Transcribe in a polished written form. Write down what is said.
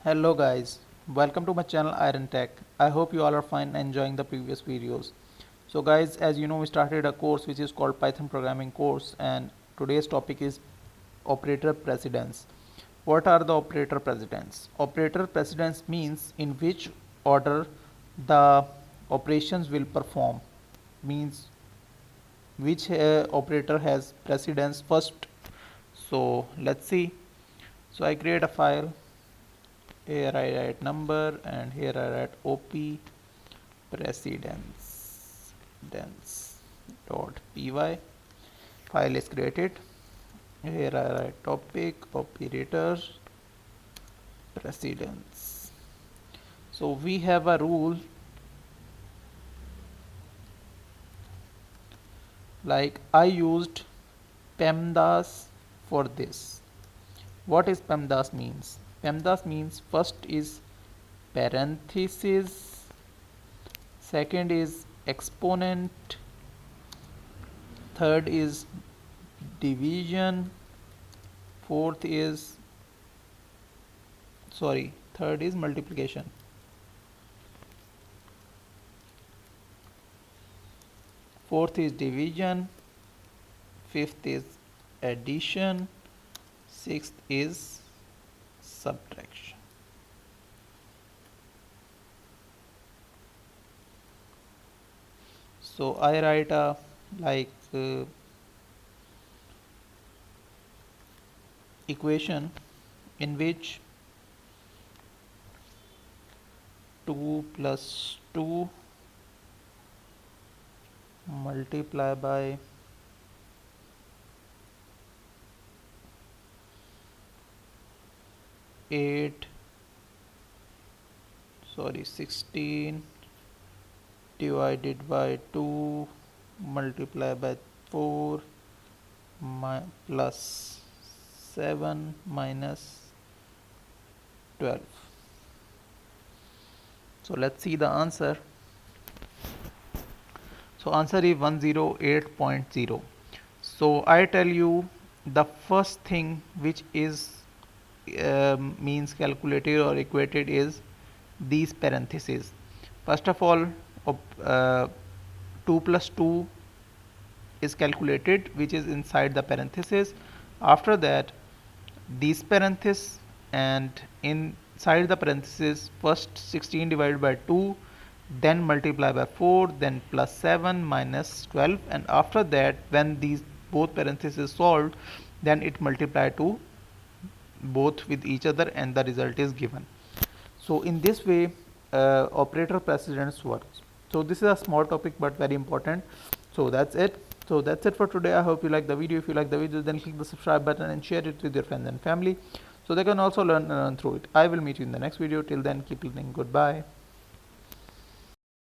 Hello guys, welcome to my channel Iron Tech. I hope you all are fine and enjoying the previous videos. So guys, as you know, we started a course which is called Python programming course, and today's topic is operator precedence. What are the operator precedence? Operator precedence means in which order the operations will perform, means which operator has precedence first. So let's see. So I create a file. Here I write number and here I write op precedence dot py. File is created. Here I write topic operator precedence. So we have a rule like I used PEMDAS for this. What is PEMDAS means? PEMDAS means first is parenthesis, second is exponent, third is division, third is multiplication. Fourth is division, fifth is addition, sixth is subtraction. So I write a equation in which 2 plus 2 multiply by 16 divided by 2 multiply by 4 plus 7 minus 12. So let's see the answer. So answer is 108.0. So I tell you the first thing which is means calculated or equated is these parentheses. First of all, 2 plus 2 is calculated, which is inside the parenthesis. After that, these parentheses, and inside the parenthesis first 16 divided by 2, then multiply by 4, then plus 7 minus 12, and after that when these both parentheses solved, then it multiply to both with each other and the result is given. So in this way operator precedence works. So this is a small topic but very important. So that's it for today. I hope you like the video. If you like the video, then click the subscribe button and share it with your friends and family so they can also learn through it. I will meet you in the next video. Till then, keep learning. Goodbye.